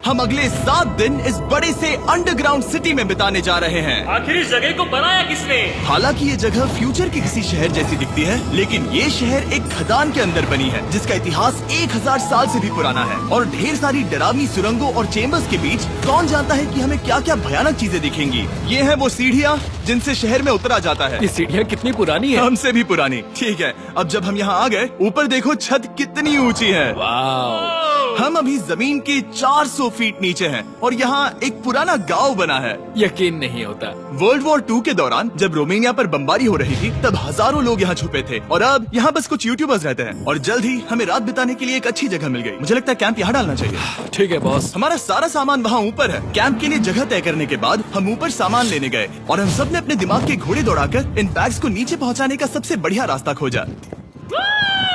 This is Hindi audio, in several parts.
हम अगले 7 दिन इस बड़े से अंडरग्राउंड सिटी में बिताने जा रहे हैं। आखिर इस जगह को बनाया किसने? हालांकि ये जगह फ्यूचर के किसी शहर जैसी दिखती है, लेकिन ये शहर एक खदान के अंदर बनी है जिसका इतिहास 1000 साल से भी पुराना है। और ढेर सारी डरावनी सुरंगों और चेम्बर्स के बीच कौन जानता है कि हमें क्या क्या भयानक चीजें दिखेंगी। ये है वो सीढ़ियाँ जिनसे शहर में उतरा जाता है। ये सीढ़ियाँ कितनी पुरानी है? हमसे भी पुरानी। ठीक है, अब जब हम यहाँ आ गए, ऊपर देखो छत कितनी ऊंची है। वाव! हम अभी जमीन के 400 फीट नीचे हैं और यहाँ एक पुराना गांव बना है। यकीन नहीं होता। वर्ल्ड वॉर 2 के दौरान जब रोमानिया पर बमबारी हो रही थी, तब हजारों लोग यहाँ छुपे थे और अब यहाँ बस कुछ यूट्यूबर्स रहते हैं। और जल्द ही हमें रात बिताने के लिए एक अच्छी जगह मिल गई। मुझे लगता है कैंप यहाँ डालना चाहिए। ठीक है बॉस। हमारा सारा सामान वहाँ ऊपर है। कैंप के लिए जगह तय करने के बाद हम ऊपर सामान लेने गए और हम सब ने अपने दिमाग के घोड़े दौड़ाकर इन बैग्स को नीचे पहुँचाने का सबसे बढ़िया रास्ता खोजा।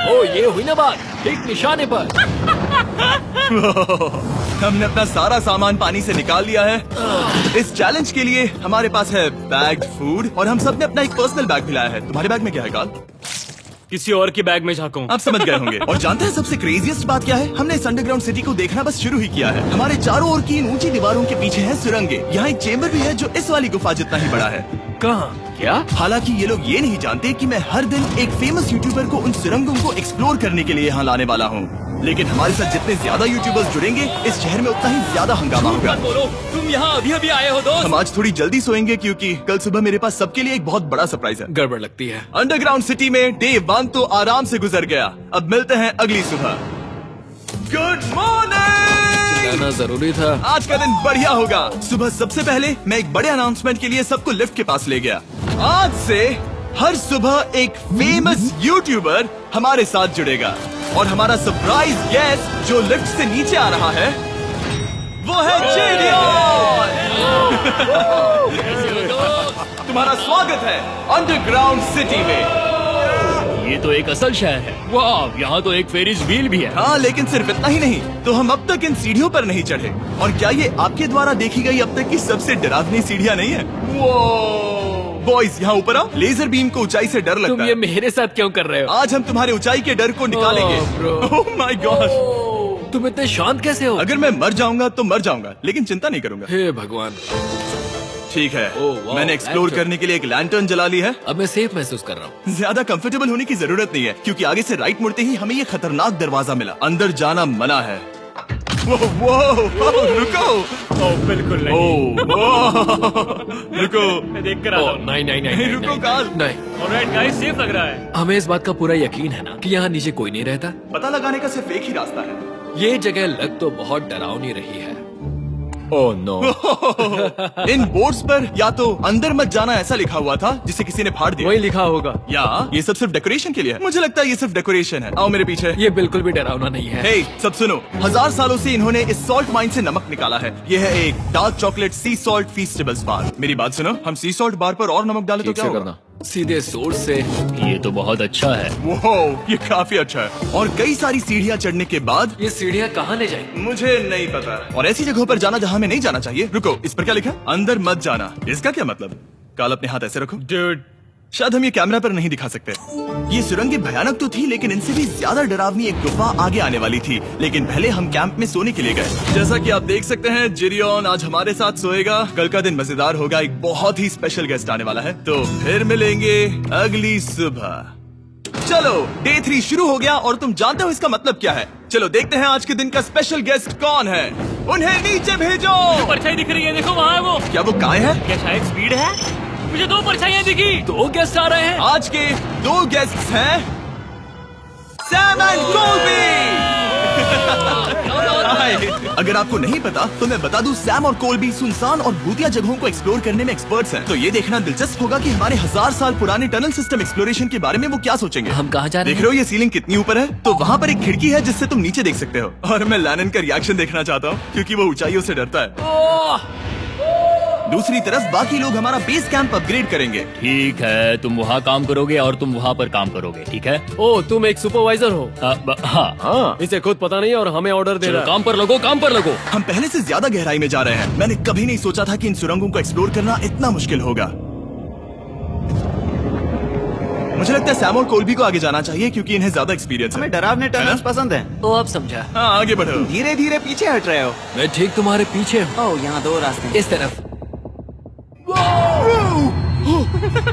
ओ, ये हुई ना बात, ठीक निशाने पर। हमने अपना सारा सामान पानी से निकाल लिया है। इस चैलेंज के लिए हमारे पास है बैग्ड फूड और हम सब ने अपना एक पर्सनल बैग भी लाया है। तुम्हारे बैग में क्या है काल? किसी और के बैग में झांकूं। आप समझ गए होंगे। और जानते हैं सबसे क्रेजीएस्ट बात क्या है? हमने इस अंडरग्राउंड सिटी को देखना बस शुरू ही किया है। हमारे चारों ओर की इन ऊंची दीवारों के पीछे है सुरंगे। यहाँ एक चेम्बर भी है जो इस वाली गुफा जितना ही बड़ा है। कहाँ? क्या? हालांकि ये लोग ये नहीं जानते कि मैं हर दिन एक फेमस यूट्यूबर को उन सुरंगों को एक्सप्लोर करने के लिए यहाँ लाने वाला हूँ। लेकिन हमारे साथ जितने ज्यादा यूट्यूबर्स जुड़ेंगे, इस शहर में उतना ही ज्यादा हंगामा होगा। मत बोलो, तुम यहाँ अभी अभी आए हो दोस्त। हम आज थोड़ी जल्दी सोएंगे क्योंकि कल सुबह मेरे पास सबके लिए एक बहुत बड़ा सरप्राइज है। गड़बड़ लगती है। अंडरग्राउंड सिटी में डे 1 तो आराम से गुजर गया। अब मिलते हैं अगली सुबह। Good morning. जाना जरूरी था। आज का दिन बढ़िया होगा। सुबह सबसे पहले मैं एक बड़े अनाउंसमेंट के लिए सबको लिफ्ट के पास ले गया। आज से हर सुबह एक फेमस यूट्यूबर हमारे साथ जुड़ेगा और हमारा सरप्राइज गेस्ट जो लिफ्ट से नीचे आ रहा है वो है जेडियन। तुम्हारा स्वागत है अंडरग्राउंड सिटी में। ये तो एक असल शहर है। वाह, यहाँ तो एक फेरिस व्हील भी है। हाँ, लेकिन सिर्फ इतना ही नहीं, तो हम अब तक इन सीढ़ियों पर नहीं चढ़े। और क्या ये आपके द्वारा देखी गई अब तक की सबसे डरावनी सीढ़ियाँ नहीं है? बॉयज यहाँ ऊपर आओ। लेजर बीम को ऊंचाई से डर लगता है। तुम ये मेरे साथ क्यों कर रहे हो? आज हम तुम्हारे ऊंचाई के डर को निकालेंगे। ओह माय गॉड, तुम इतने शांत कैसे हो? अगर मैं मर जाऊंगा तो मर जाऊंगा, लेकिन चिंता नहीं करूंगा। हे भगवान। ठीक है, वाह, मैंने एक्सप्लोर करने के लिए एक लैंटर्न जला ली है। अब मैं सेफ महसूस कर रहा हूँ। ज्यादा कंफर्टेबल होने की जरूरत नहीं है क्योंकि आगे से राइट मुड़ते ही हमें ये खतरनाक दरवाजा मिला। अंदर जाना मना है। वो रुको। बिल्कुल नहीं। रुको, मैं देख कर आता हूँ। नहीं, रुको काल। नहीं। ऑलराइट गाइस, सेफ लग रहा है। हमें इस बात का पूरा यकीन है ना कि यहाँ नीचे कोई नहीं रहता। पता लगाने का सिर्फ एक ही रास्ता है। ये जगह लग तो बहुत डरावनी रही है। Oh no. इन बोर्ड्स पर या तो अंदर मत जाना ऐसा लिखा हुआ था जिसे किसी ने फाड़ दिया। वही लिखा होगा। या ये सब सिर्फ डेकोरेशन के लिए है। मुझे लगता है ये सिर्फ डेकोरेशन है। आओ मेरे पीछे। ये बिल्कुल भी डरावना नहीं है। हे, सब सुनो। 1000 सालों से इन्होंने इस सॉल्ट माइन से नमक निकाला है। ये है एक डार्क चॉकलेट सी सॉल्ट फीस्टेबल्स बार। मेरी बात सुनो, हम सी सॉल्ट बार पर और नमक डाले तो ठीक क्या से होगा? सीधे सोर्स से। ये तो बहुत अच्छा है। वो ये काफी अच्छा है। और कई सारी सीढ़ियाँ चढ़ने के बाद ये सीढ़ियाँ कहाँ ले जाएंगी? मुझे नहीं पता। और ऐसी जगहों पर जाना जहाँ हमें नहीं जाना चाहिए। रुको, इस पर क्या लिखा है? अंदर मत जाना। इसका क्या मतलब? काल अपने हाथ ऐसे रखो। डूड, शायद हम ये कैमरा पर नहीं दिखा सकते। ये सुरंगें भयानक तो थी, लेकिन इनसे भी ज्यादा डरावनी एक गुफा आगे आने वाली थी। लेकिन पहले हम कैंप में सोने के लिए गए। जैसा कि आप देख सकते हैं, जिरियन आज हमारे साथ सोएगा। कल का दिन मजेदार होगा। एक बहुत ही स्पेशल गेस्ट आने वाला है। तो फिर मिलेंगे अगली सुबह। चलो, डे 3 शुरू हो गया और तुम जानते हो इसका मतलब क्या है? चलो देखते हैं आज के दिन का स्पेशल गेस्ट कौन है। उन्हें नीचे भेजो। परछाई दिख रही है, देखो वहाँ है वो। क्या वो काय है? क्या शायद स्पीड है? मुझे 2 परछाइयाँ दिखी। 2 गेस्ट आ रहे हैं। आज के 2 गेस्ट्स हैं सैम एंड कोल्बी। अगर आपको नहीं पता तो मैं बता दूं, सैम और कोल्बी सुनसान और भूतिया जगहों को एक्सप्लोर करने में एक्सपर्ट्स हैं। तो ये देखना दिलचस्प होगा कि हमारे 1000 साल पुराने टनल सिस्टम एक्सप्लोरेशन के बारे में वो क्या सोचेंगे। हम कहाँ जा रहे हैं? देख रहे हो ये सीलिंग कितनी ऊपर है? तो वहाँ पर एक खिड़की है जिससे तुम नीचे देख सकते हो। और मैं लैनन का रिएक्शन देखना चाहता हूँ क्योंकि वो ऊंचाइयों से डरता है। दूसरी तरफ बाकी लोग हमारा बेस कैंप अपग्रेड करेंगे। ठीक है, तुम वहाँ काम करोगे और तुम वहाँ पर काम करोगे, ठीक है? ओ, तुम एक सुपरवाइजर हो? हाँ। इसे खुद पता नहीं और हमें ऑर्डर दे रहा है। काम पर लगो, काम पर लगो। हम पहले से ज्यादा गहराई में जा रहे हैं। मैंने कभी नहीं सोचा था कि इन सुरंगों को एक्सप्लोर करना इतना मुश्किल होगा। मुझे लगता है सैम और कोल्बी को आगे जाना चाहिए क्योंकि इन्हें ज्यादा एक्सपीरियंस है। हमें डरावने टनल्स पसंद है। तो अब समझा। हाँ आगे बढ़ो। धीरे धीरे पीछे हट रहे हो। मैं ठीक तुम्हारे पीछे हूँ। ओह, यहाँ 2 रास्ते हैं। इस तरफ।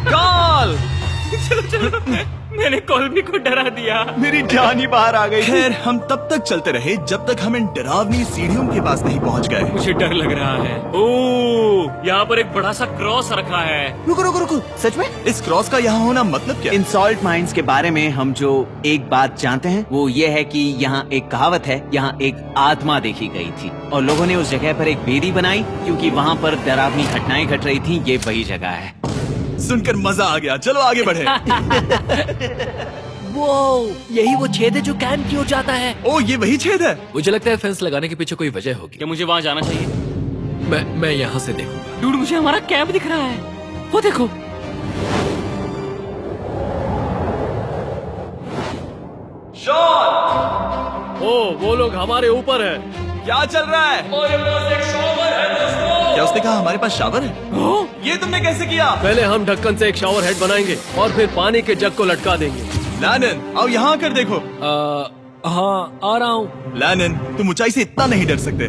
काल मैंने कोल्बी को डरा दिया। मेरी जान ही बाहर आ गई। खैर हम तब तक चलते रहे जब तक हम इन डरावनी सीढ़ियों के पास नहीं पहुंच गए। मुझे डर लग रहा है। ओह, यहाँ पर एक बड़ा सा क्रॉस रखा है। रुको रुको रुको, सच में? इस क्रॉस का यहाँ होना मतलब क्या? इन सॉल्ट माइंस के बारे में हम जो एक बात जानते हैं वो ये है कि यहाँ एक कहावत है, यहाँ एक आत्मा देखी गई थी और लोगों ने उस जगह पर एक बेदी बनाई क्योंकि वहाँ पर डरावनी घटनाएं घट रही थी। ये वही जगह है। सुनकर मजा आ गया। चलो आगे बढ़े। वो यही वो छेद है जो कैन की ओर जाता है। ओ ये वही छेद है। मुझे लगता है फेंस लगाने के पीछे कोई वजह होगी। क्या मुझे वहाँ जाना चाहिए? मैं यहाँ से देखूंगा। डूड, मुझे हमारा कैंप दिख रहा है। वो देखो। शॉन, ओ वो लोग हमारे ऊपर है। क्या चल रहा है? क्या उसने कहा हमारे पास शावर है? ये तुमने कैसे किया? पहले हम ढक्कन से एक शावर हेड बनाएंगे और फिर पानी के जग को लटका देंगे। लैनन आओ यहाँ आकर देखो। हाँ आ रहा हूँ। लैनन तुम ऊंचाई से इतना नहीं डर सकते।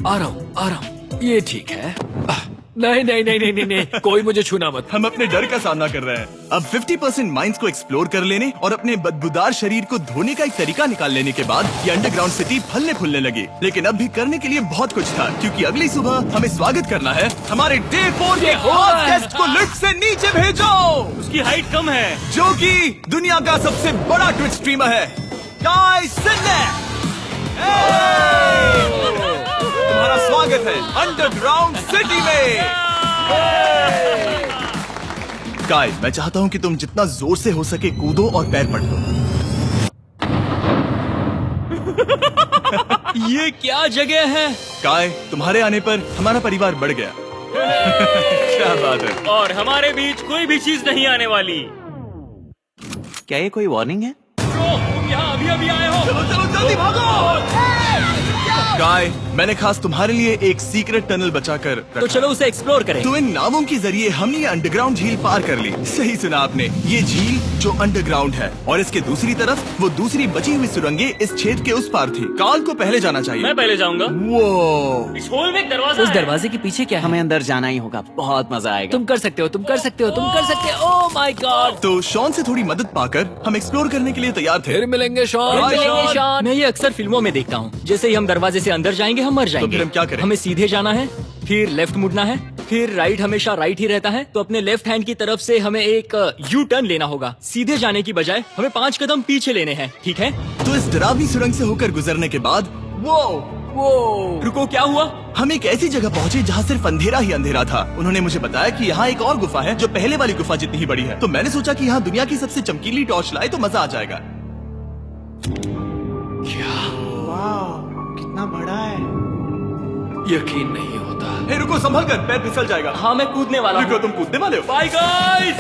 आ रहा हूँ। ये ठीक है। नहीं नहीं नहीं नहीं नहीं नहीं, कोई मुझे छूना मत। हम अपने डर का सामना कर रहे हैं। अब 50% माइंस को एक्सप्लोर कर लेने और अपने बदबूदार शरीर को धोने का एक तरीका निकाल लेने के बाद ये अंडरग्राउंड सिटी फलने फूलने लगी। लेकिन अब भी करने के लिए बहुत कुछ था क्योंकि अगली सुबह हमें स्वागत करना है हमारे डे 4 के खास गेस्ट को लिफ्ट से नीचे भेजो। उसकी हाइट कम है। जो कि दुनिया का सबसे बड़ा ट्विच स्ट्रीमर है, काई सिन्नेक। तुम्हारा स्वागत है अंडरग्राउंड सिटी में। काई, मैं चाहता हूँ कि तुम जितना जोर से हो सके कूदो और पैर पटको। ये क्या जगह है? काय, तुम्हारे आने पर हमारा परिवार बढ़ गया। क्या बात है। और हमारे बीच कोई भी चीज नहीं आने वाली। क्या ये कोई वार्निंग है? तुम यहाँ अभी अभी आए हो। चलो चलो जल्दी भागो। काय, मैंने खास तुम्हारे लिए एक सीक्रेट टनल बचाकर रखा। तो चलो उसे एक्सप्लोर करें। तो इन नावों के जरिए हमने ये अंडरग्राउंड झील पार कर ली। सही सुना आपने, ये झील जो अंडरग्राउंड है और इसके दूसरी तरफ वो दूसरी बची हुई सुरंगें इस छेद के उस पार थी। काल को पहले जाना चाहिए। मैं पहले जाऊंगा। वो इस होल में एक दरवाजा उस है। दरवाजे के पीछे क्या है? हमें अंदर जाना ही होगा, बहुत मजा आएगा। तुम कर सकते हो, तुम कर सकते हो, तुम कर सकते हो। Oh my God. तो शॉन से थोड़ी मदद पाकर हम एक्सप्लोर करने के लिए तैयार थे। फिर मिलेंगे शॉन। Bye, Shawn. मैं ये अक्सर फिल्मों में देखता हूँ। जैसे ही हम दरवाजे से अंदर जाएंगे हम मर जाएंगे। फिर हम क्या करें? हमें सीधे जाना है, फिर लेफ्ट मुड़ना है, फिर राइट हमेशा राइट ही रहता है। तो अपने लेफ्ट हैंड की तरफ से हमें एक यू टर्न लेना होगा। सीधे जाने की बजाय हमें 5 कदम पीछे लेने हैं, ठीक है? तो इस डरावनी सुरंग से होकर गुजरने के बाद वो रुको, क्या हुआ? हम एक ऐसी जगह पहुंचे जहाँ सिर्फ अंधेरा ही अंधेरा था। उन्होंने मुझे बताया कि यहाँ एक और गुफा है जो पहले वाली गुफा जितनी ही बड़ी है। तो मैंने सोचा कि यहाँ दुनिया की सबसे चमकीली टॉर्च लाए तो मजा आ जाएगा। कितना बड़ा है। यकीन नहीं होता। हे रुको, संभल कर, पैर फिसल जाएगा। हाँ, मैं कूदने वाला रुको, हूँ। तुम कूदने वाले हो? Bye guys.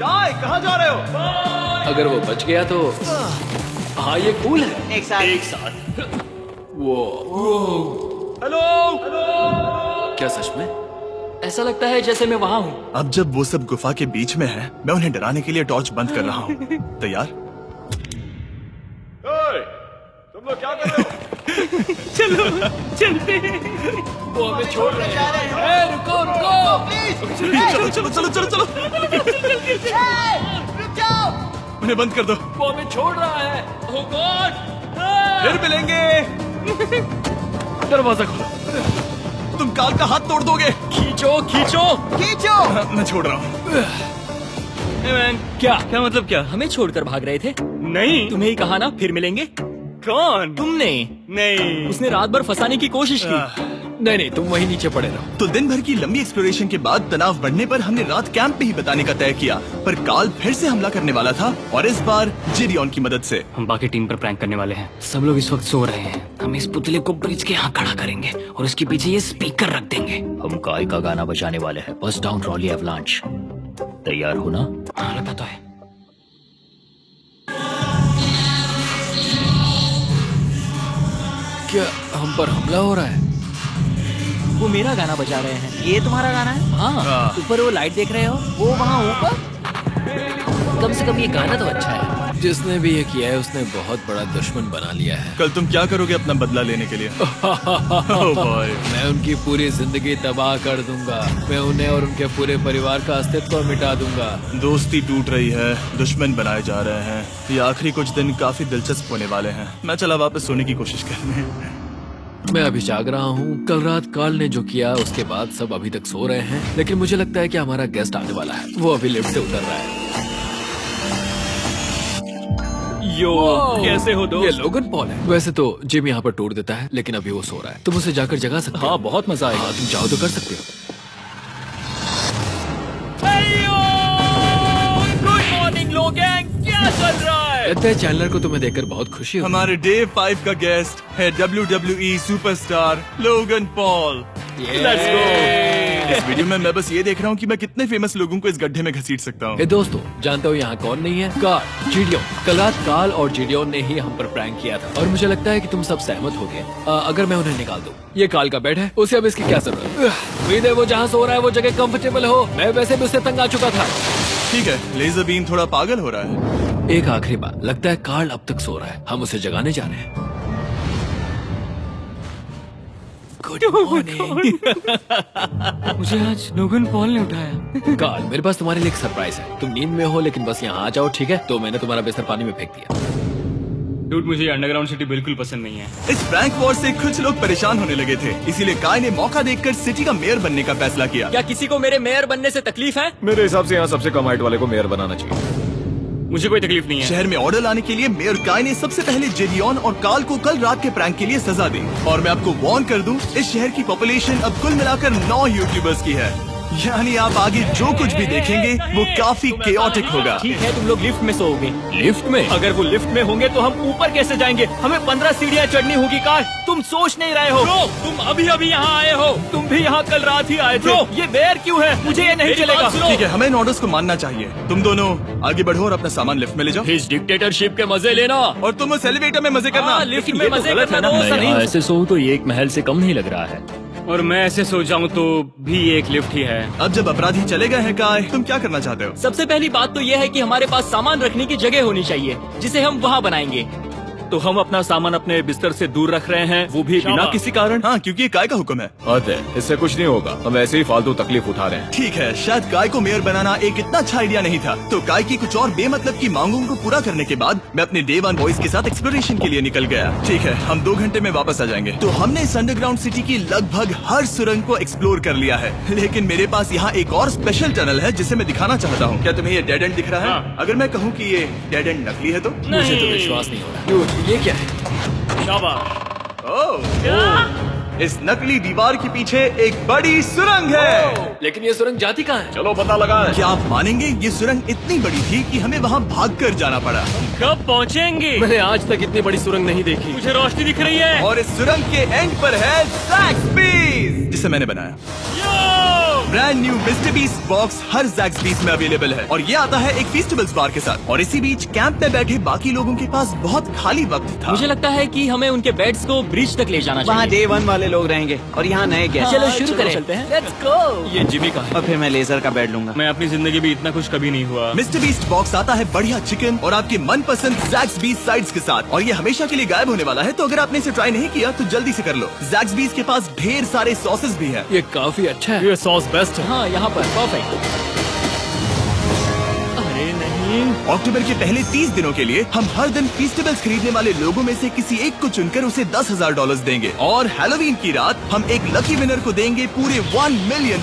काय, कहाँ जा रहे हो? अगर वो बच गया तो हाँ ये कूल है। एक साथ। एक साथ। हेलो। क्या सच में? ऐसा लगता है जैसे मैं वहाँ हूँ। अब जब वो सब गुफा के बीच में है, मैं उन्हें डराने के लिए टॉर्च बंद कर रहा हूँ। तैयार? तुम लोग क्या कर रहे हो? चलो चलते हैं। वो हमें छोड़ रहे हैं। रुको रुको। चलो चलो चलो चलो चलो। उन्हें बंद कर दो। वो हमें छोड़ रहा है। Oh God! फिर मिलेंगे। दरवाजा खोलो। तुम काल का हाथ तोड़ दोगे। खींचो खींचो। मैं छोड़ रहा हूँ। क्या मतलब क्या? हमें छोड़कर भाग रहे थे? नहीं, तुम्हें ही कहा ना फिर मिलेंगे। कौन? तुमने? नहीं, उसने रात भर फंसाने की कोशिश की। नहीं नहीं, तुम वहीं नीचे पड़े रहो। तो दिन भर की लंबी एक्सप्लोरेशन के बाद तनाव बढ़ने पर हमने रात कैंप में ही बताने का तय किया। पर काल फिर से हमला करने वाला था और इस बार जिरियन की मदद से। हम बाकी टीम पर प्रैंक करने वाले हैं। सब लोग इस वक्त सो रहे हैं। हम इस पुतले को ब्रिज के यहाँ खड़ा करेंगे और उसके पीछे ये स्पीकर रख देंगे। हम काय का गाना बजाने वाले हैं। बस डाउन रॉली एवलांच। तैयार हो ना? हाँ, लगा तो है। क्या हम पर हमला हो रहा है? वो मेरा गाना बजा रहे हैं। ये तुम्हारा गाना है? हाँ, ऊपर वो लाइट देख रहे हो? वो वहाँ ऊपर? कम से कम ये गाना तो अच्छा है। जिसने भी ये किया है उसने बहुत बड़ा दुश्मन बना लिया है। कल तुम क्या करोगे अपना बदला लेने के लिए? Oh boy. मैं उनकी पूरी जिंदगी तबाह कर दूंगा। मैं उन्हें और उनके पूरे परिवार का अस्तित्व मिटा दूंगा। दोस्ती टूट रही है, दुश्मन बनाए जा रहे हैं। ये आखिरी कुछ दिन काफी दिलचस्प होने वाले हैं। मैं चला वापस सोने की कोशिश करने। मैं अभी जाग रहा हूँ। कल रात कार्ल ने जो किया उसके बाद सब अभी तक सो रहे हैं, लेकिन मुझे लगता है कि हमारा गेस्ट आने वाला है। वो अभी लिफ्ट से उतर रहा है। यो, कैसे हो ये दोस्त? लोगन पॉल है। वैसे तो जिम यहाँ पर टूट देता है, लेकिन अभी वो सो रहा है। तुम उसे जाकर जगा सकते हो। हाँ, बहुत मजा आएगा। तुम चाहो तो कर सकते हो। गुड मॉर्निंग लोग, क्या चल रहा है? लगता है चैनलर को तुम्हें देखकर बहुत खुशी हो। हमारे डे 5 का गेस्ट है WWE superstar Logan Paul. Let's go। इस वीडियो में मैं बस ये देख रहा हूँ कि मैं कितने फेमस लोगों को इस गड्ढे में घसीट सकता हूँ। हे दोस्तों, जानते हो यहाँ कौन नहीं है? कार्ल, जीडियोन। कल रात कार्ल और जीडियोन ने ही हम पर प्रैंक किया था, और मुझे लगता है कि तुम सब सहमत हो गए। अगर मैं उन्हें निकाल दूं। ये कार्ल का बेड है, उसे अब इसकी क्या जरूरत है? उम्मीद है वो जहाँ सो रहा है वो जगह कंफर्टेबल हो। मैं वैसे भी उससे तंग आ चुका था। ठीक है, लेजर बीम थोड़ा पागल हो रहा है। एक आखिरी बात, लगता है कार्ल अब तक सो रहा है। हम उसे जगाने जा रहे हैं। Good morning. मुझे आज लोगन पॉल ने उठाया। कार्ल, मेरे पास तुम्हारे लिए एक सरप्राइज है। तुम नींद में हो, लेकिन बस यहाँ आ जाओ, ठीक है? तो मैंने तुम्हारा बिस्तर पानी में फेंक दिया। डूड, मुझे अंडरग्राउंड सिटी बिल्कुल पसंद नहीं है। इस प्रैंक वॉर से कुछ लोग परेशान होने लगे थे, इसीलिए काय ने मौका देखकर सिटी का मेयर बनने का फैसला किया। क्या किसी को मेरे मेयर बनने से तकलीफ है? मेरे हिसाब से यहाँ सबसे कम हाइट वाले को मेयर बनाना चाहिए। मुझे कोई तकलीफ नहीं है। शहर में ऑर्डर लाने के लिए मेयर काय ने सबसे पहले जेरियन और कार्ल को कल रात के प्रैंक के लिए सजा दी। और मैं आपको वार्न कर दूं, इस शहर की पॉपुलेशन अब कुल मिलाकर 9 यूट्यूबर्स की है। यानी आप आगे जो कुछ भी देखेंगे वो काफी केओटिक होगा। ठीक है, तुम लोग लिफ्ट में सोओगे। लिफ्ट में? अगर वो लिफ्ट में होंगे तो हम ऊपर कैसे जाएंगे? हमें 15 सीढ़ियाँ चढ़नी होगी। कार, तुम सोच नहीं रहे हो? ब्रो, तुम अभी अभी यहाँ आए हो। तुम भी यहाँ कल रात ही आए थे। ब्रो, ये बेयर क्यों है? मुझे ये नहीं चलेगा। ठीक है, हमें इन ऑर्डर्स को मानना चाहिए। तुम दोनों आगे बढ़ो और अपना सामान लिफ्ट में ले जाओ। इस डिक्टेटरशिप के मजे लेना। और तुम उस एलिवेटर में मजे करना। लिफ्ट लेकिन में ये तो मजे गलत है करना ना? दोस्त। मैं ऐसे सोऊं तो ये एक महल से कम नहीं लग रहा है। और मैं ऐसे सो जाऊं तो भी ये एक लिफ्ट ही है। अब जब अपराधी चले गए हैं काय, तुम क्या करना चाहते हो? सबसे पहली बात तो ये है कि हमारे पास सामान रखने की जगह होनी चाहिए, जिसे हम वहाँ बनाएंगे। तो हम अपना सामान अपने बिस्तर से दूर रख रहे हैं, वो भी बिना किसी कारण। हाँ, क्योंकि ये काय का हुक्म है। अतः इससे कुछ नहीं होगा, हम ऐसे ही फालतू तकलीफ उठा रहे हैं। ठीक है, शायद काय को मेयर बनाना एक इतना अच्छा आइडिया नहीं था। तो काय की कुछ और बेमतलब की मांगों को पूरा करने के बाद मैं अपने डे 1 बॉयज के साथ एक्सप्लोरेशन के लिए निकल गया। ठीक है, हम 2 घंटे में वापस आ जाएंगे। तो हमने इस अंडरग्राउंड सिटी की लगभग हर सुरंग को एक्सप्लोर कर लिया है, लेकिन मेरे पास यहाँ एक और स्पेशल टनल है जिसे मैं दिखाना चाहता हूँ। क्या तुम्हें ये डेड एंड दिख रहा है? हाँ। अगर मैं कहूँ कि ये डेड एंड नकली है तो? मुझे तो विश्वास नहीं हो रहा। ये क्या है? ओह, इस नकली दीवार के पीछे एक बड़ी सुरंग है। लेकिन ये सुरंग जाती कहाँ है? चलो पता लगाएं। क्या आप मानेंगे, ये सुरंग इतनी बड़ी थी कि हमें वहाँ भागकर जाना पड़ा। कब पहुँचेंगे? मैंने आज तक इतनी बड़ी सुरंग नहीं देखी। मुझे रोशनी दिख रही है। और इस सुरंग के एंड पर है ज़ैक्सबीस, जिसे मैंने बनाया। Brand new MrBeast box हर ज़ैक्सबीस में अवेलेबल है, और ये आता है एक फेस्टिवल्स बार के साथ। और इसी बीच कैंप में बैठे बाकी लोगों के पास बहुत खाली वक्त था। मुझे लगता है कि हमें उनके बेड्स को ब्रिज तक ले जाना वहाँ चाहिए। डे 1 वाले लोग रहेंगे और यहाँ नए गेस्ट। चलो शुरू करें। चलते हैं। Let's go। ये जिमी का है। और फिर मैं लेजर का बेड लूंगा। मैं अपनी जिंदगी में इतना खुश कभी नहीं हुआ। मिस्टर बीस्ट बॉक्स आता है बढ़िया चिकन और आपके मनपसंद ज़ैक्सबीस साइड्स के साथ, और ये हमेशा के लिए गायब होने वाला है। तो अगर आपने इसे ट्राई नहीं किया तो जल्दी से कर लो। ज़ैक्सबीस के पास ढेर सारे सॉसेस भी हैं। ये काफी अच्छा है। ये सॉस बेस्ट है। हाँ, यहाँ पर परफेक्ट। अरे नहीं, अक्टूबर के पहले 30 दिनों के लिए हम हर दिन फेस्टिवल्स खरीदने वाले लोगों में से किसी एक को चुनकर उसे $10,000 देंगे, और हैलोवीन की रात हम एक लकी विनर को देंगे पूरे $1 मिलियन।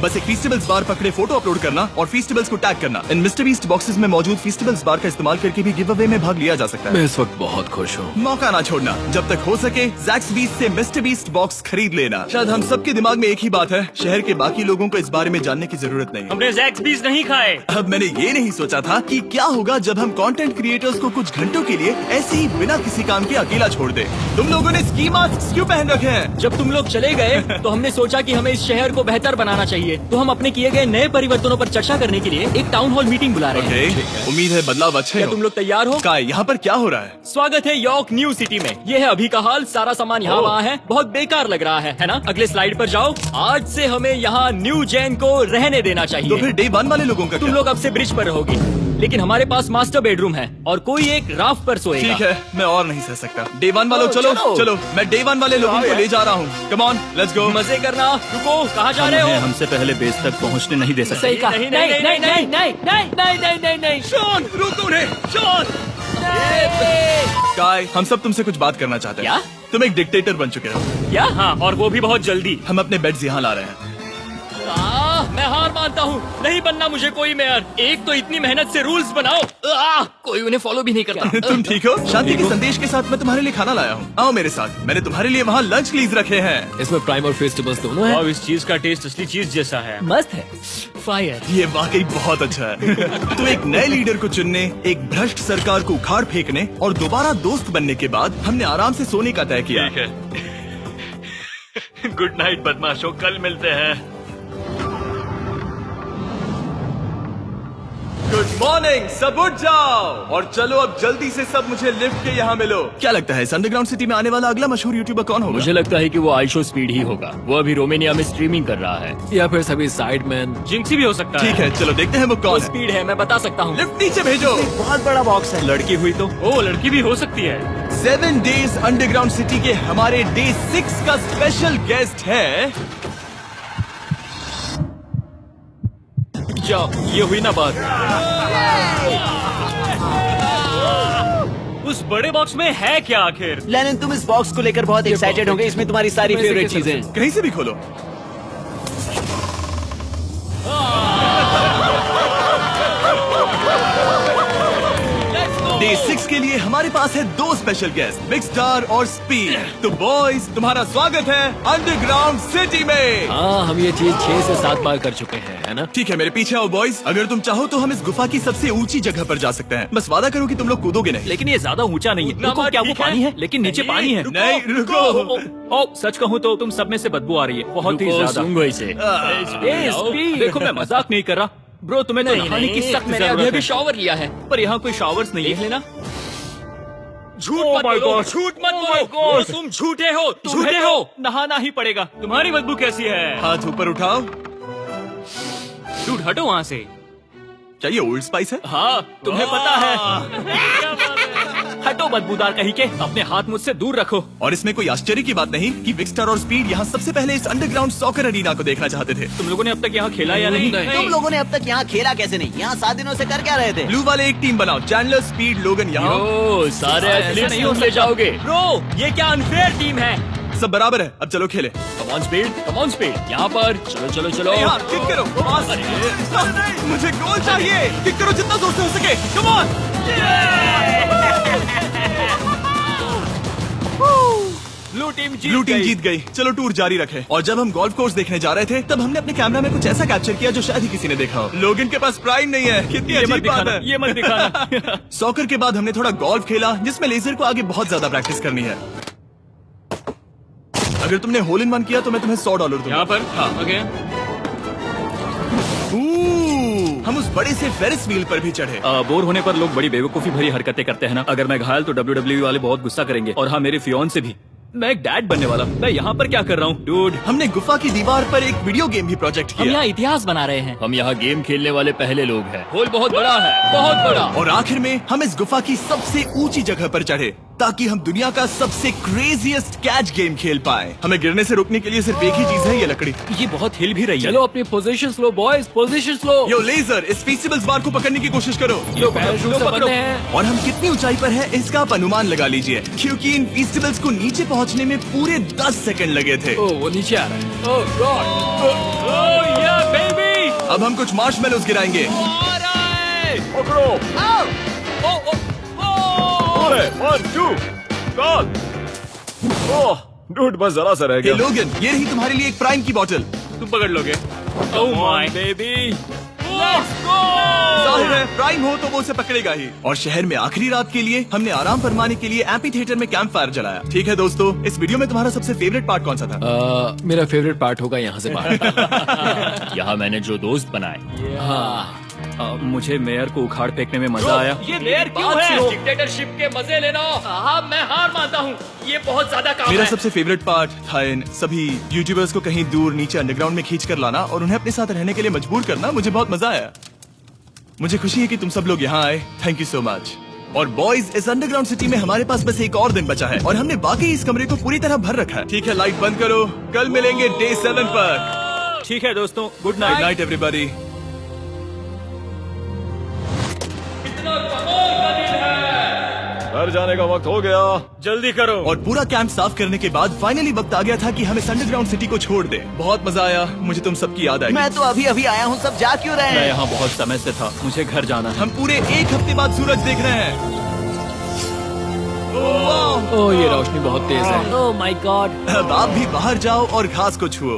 बस एक फेस्टिवल्स बार पकड़े फोटो अपलोड करना और फेस्टिवल्स को टैग करना। इन मिस्टर बीस्ट बॉक्सेस में मौजूद फेस्टिवल्स बार का इस्तेमाल करके भी गिव अवे में भाग लिया जा सकता है। मैं इस वक्त बहुत खुश हूँ। मौका ना छोड़ना, जब तक हो सके ज़ैक्सबीस से मिस्टर बीस्ट बॉक्स खरीद लेना। शायद हम सबके दिमाग में एक ही बात है, शहर के बाकी लोगों को इस बारे में जानने की जरूरत नहीं। हमने ज़ैक्सबीस नहीं खाए। अब मैंने ये नहीं सोचा था कि क्या होगा जब हम कंटेंट क्रिएटर्स को कुछ घंटों के लिए ऐसे ही बिना किसी काम के अकेला छोड़ दे। तुम लोगों ने स्की मास्क क्यों पहन रखे हैं? जब तुम लोग चले गए तो हमने सोचा कि हमें इस शहर को बेहतर बनाना चाहिए। तो हम अपने किए गए नए परिवर्तनों पर चर्चा करने के लिए एक टाउन हॉल मीटिंग बुला रहे हैं। ओके, उम्मीद है बदलाव अच्छे क्या हो। तुम लोग तैयार हो? काय, यहाँ पर क्या हो रहा है? स्वागत है यॉर्क न्यू सिटी में। ये है अभी का हाल। सारा सामान यहाँ वहाँ है। बहुत बेकार लग रहा है ना? अगले स्लाइड पर जाओ। आज से हमें यहाँ न्यू जेन को रहने देना तो चाहिए। फिर डे 1 वाले लोगों का तुम क्या? लोग अब से ब्रिज पर रहोगे। लेकिन हमारे पास मास्टर बेडरूम है और कोई एक राफ्ट पर सोएगा। ठीक है, मैं और नहीं सह सकता। डे 1 वालों चलो चलो। चलो, मैं डे 1 वाले लोगों को ले जा रहा हूँ। Come on, let's go. मजे करना। रुको, कहाँ जा रहे हो? हमसे पहले बेस तक पहुंचने नहीं दे सकते। सही कहा। नहीं नहीं नहीं नहीं नहीं नहीं नहीं नहीं नहीं नहीं। शॉन, रुको उन्हें, शॉन। काय, हम सब तुमसे कुछ बात करना चाहते हैं। क्या? तुम एक डिक्टेटर बन चुके हो। क्या? हाँ, और वो भी बहुत जल्दी। हम अपने बेड्स यहाँ ला रहे हैं। मैं हार मानता हूँ। नहीं बनना मुझे कोई मेयर। एक तो इतनी मेहनत से रूल्स बनाओ, कोई उन्हें फॉलो भी नहीं करता। तुम ठीक हो? शांति के संदेश के साथ मैं तुम्हारे लिए खाना लाया हूँ। आओ मेरे साथ, मैंने तुम्हारे लिए वहाँ लंच लीज रखे हैं। इसमें प्राइम और फेस्टिवल्स दोनों हैं। और इस चीज का टेस्ट असली चीज जैसा है। मस्त है। फायर। ये वाकई बहुत अच्छा है। तुम एक नए लीडर को चुनने, एक भ्रष्ट सरकार को उखाड़ फेंकने और दोबारा दोस्त बनने के बाद हमने आराम से सोने का तय किया। ठीक है। गुड नाइट बदमाशों, कल मिलते हैं। गुड मॉर्निंग, सब उठ जाओ और चलो अब जल्दी से सब मुझे लिफ्ट के यहाँ मिलो। क्या लगता है इस अंडरग्राउंड सिटी में आने वाला अगला मशहूर यूट्यूबर कौन होगा? मुझे लगता है कि वो आइशो स्पीड ही होगा। वो अभी रोमेनिया में स्ट्रीमिंग कर रहा है। या फिर सभी साइडमैन। जिंक्सी भी हो सकता है। ठीक है, चलो देखते हैं वो कौन है। स्पीड है, मैं बता सकता हूँ। लिफ्ट नीचे भेजो। बहुत बड़ा बॉक्स है। लड़की हुई तो ओ लड़की भी हो सकती है। 7 डेज अंडरग्राउंड सिटी के हमारे डे 6 का स्पेशल गेस्ट है। जाओ, ये हुई ना बात। उस बड़े बॉक्स में है क्या आखिर? लेनिन, तुम इस बॉक्स को लेकर बहुत एक्साइटेड होंगे। इसमें तुम्हारी सारी फेवरेट चीजें हैं। कहीं से भी खोलो। डे 6 के लिए हमारे पास है 2 स्पेशल गेस्ट, बिग स्टार और स्पीड। तो बॉयज, तुम्हारा स्वागत है अंडरग्राउंड सिटी में। हाँ, हम ये चीज 6 से 7 बार कर चुके हैं, है ना? ठीक है, मेरे पीछे आओ बॉयज। अगर तुम चाहो तो हम इस गुफा की सबसे ऊंची जगह पर जा सकते हैं। बस वादा करो कि तुम लोग कूदोगे नहीं। लेकिन ये ज्यादा ऊंचा नहीं है। रुको, क्या वो पानी है? लेकिन नीचे पानी है। नहीं, रुको। ओ, सच कहूँ तो तुम सब में से बदबू आ रही है, बहुत ही ज्यादा। सूंघो इसे। देखो, मैं मजाक नहीं कर रहा ब्रो, तुम्हें तो नहाने की सख्त मैंने अभी जरूरत अभी है। शॉवर लिया है। पर यहाँ कोई शॉवर्स नहीं देख है। लेना। झूठ Oh मत my बोलो, God. झूठ मत Oh बोलो। my God. तुम झूठे हो, झूठे झूठे हो, हो। नहाना ही पड़ेगा। तुम्हारी बदबू कैसी है? हाथ ऊपर उठाओ। डूड, हटो वहाँ से। क्या ये ओल्ड स्पाइस है? हाँ, तुम्हें पता है। हटो बदबूदार कहीं के, अपने हाथ मुझसे दूर रखो। और इसमें कोई आश्चर्य की बात नहीं कि बिग स्टार और स्पीड यहाँ सबसे पहले इस अंडरग्राउंड सॉकर अरीना को देखना चाहते थे। तुम लोगों ने अब तक यहाँ खेला या नहीं? तुम लोगों ने अब तक यहाँ खेला कैसे नहीं? यहाँ 7 दिनों से कर क्या रहे थे? ब्लू वाले एक टीम बनाओ, चैंडलर, स्पीड, लोगन यहाँ। ओ, सारे एथलीट्स नहीं हो तुम ले जाओगे। ब्रो, ये क्या अनफेयर टीम है। सब बराबर है, अब चलो खेले। Come on speed, come on speed. यहाँ पर चलो चलो चलो। यहाँ किक करो। नहीं, मुझे गोल चाहिए। किक करो जितना जोर से हो सके। Come on. ब्लू टीम जीत गई। चलो टूर जारी रखें। और जब हम गोल्फ कोर्स देखने जा रहे थे तब हमने अपने कैमरा में कुछ ऐसा कैप्चर किया जो शायद ही किसी ने देखा हो। लोगन के पास प्राइम नहीं है। कितनी ये मत अजीब बात दिखाना, है। ये मत दिखाना। सॉकर के बाद हमने थोड़ा गोल्फ खेला जिसमें लेजर को आगे बहुत ज्यादा प्रैक्टिस करनी है। अगर तुमने होल इन वन किया तो मैं तुम्हें $100 दूंगा। यहाँ पर हाँ। ओके। हम उस बड़े से फेरिस व्हील पर भी चढ़े। बोर होने पर लोग बड़ी बेवकूफी भरी हरकतें करते हैं ना। अगर मैं घायल तो WWE वाले बहुत गुस्सा करेंगे। और हाँ, मेरे फियोन से भी। मैं एक डैड बनने वाला। मैं यहाँ पर क्या कर रहा हूँ डूड? हमने गुफा की दीवार पर एक वीडियो गेम भी प्रोजेक्ट हम किया। यहाँ इतिहास बना रहे हैं। हम यहाँ गेम खेलने वाले पहले लोग हैं। होल बहुत बड़ा है, बहुत बड़ा। और आखिर में हम इस गुफा की सबसे ऊंची जगह पर चढ़े ताकि हम दुनिया का सबसे क्रेजीएस्ट कैच गेम खेल पाए। हमें गिरने से रोकने के लिए सिर्फ एक ही चीज है, ये लकड़ी। ये बहुत हिल भी रही है। चलो अपनी पोजीशन लो बॉयज, पोजीशन लो। यो लेजर, इस फीसिबल्स बार को पकड़ने की कोशिश करो। ये पैराशूट से बंधे हैं। और हम कितनी ऊंचाई पर हैं इसका आप अनुमान लगा लीजिए, क्योंकि इन फीसिबल्स को नीचे पहुंचने में पूरे 10 सेकंड लगे थे। ओ, वो नीचे आ रहा है। ओह गॉड। ओह या बेबी। अब हम कुछ मार्शमेलोस गिराएंगे। पकड़ो। One, two, God. ओह, डूड, बस जरा सा रह हे गया। लोगन, ये रही तुम्हारे लिए एक प्राइम की बोतल। तुम पकड़ लोगे। Oh my baby. Let's go. जाहिर है प्राइम हो तो वो उसे पकड़ेगा ही। और शहर में आखिरी रात के लिए हमने आराम फरमाने के लिए एम्पी थिएटर में कैंप फायर जलाया। ठीक है दोस्तों, इस वीडियो में तुम्हारा सबसे फेवरेट पार्ट कौन सा था? मेरा फेवरेट पार्ट होगा यहाँ से बाहर। यहाँ मैंने जो दोस्त बनाए। हाँ, मुझे मेयर को उखाड़ फेंकने में मजा आया। ये मेयर क्यों है? डिक्टेटरशिप के मजे लेना। साहब, मैं हार मानता हूँ। ये बहुत ज्यादा काम मेरा है। सबसे फेवरेट पार्ट था इन सभी यूट्यूबर्स को कहीं दूर नीचे अंडरग्राउंड में खींच कर लाना और उन्हें अपने साथ रहने के लिए मजबूर करना। मुझे बहुत मजा आया। मुझे खुशी है कि तुम सब लोग यहाँ आए। Thank you so much. और बॉयज, इस अंडरग्राउंड सिटी में हमारे पास बस एक और दिन बचा है और हमने वाकई इस कमरे को पूरी तरह भर रखा है। ठीक है, लाइट बंद करो। कल मिलेंगे डे 7 पर। ठीक है दोस्तों, good good night. Night everybody. घर जाने का वक्त हो गया, जल्दी करो। और पूरा कैंप साफ करने के बाद फाइनली वक्त आ गया था कि हम इस अंडरग्राउंड सिटी को छोड़ दें। बहुत मजा आया, मुझे तुम सबकी याद आई। मैं तो अभी अभी आया हूँ, सब जा क्यों रहे मैं हैं? यहाँ बहुत समय से था, मुझे घर जाना है। हम पूरे एक हफ्ते बाद सूरज देख रहे हैं। ओह, ये रोशनी बहुत तेज है। Oh my God. अब आप भी बाहर जाओ और घास को छुओ।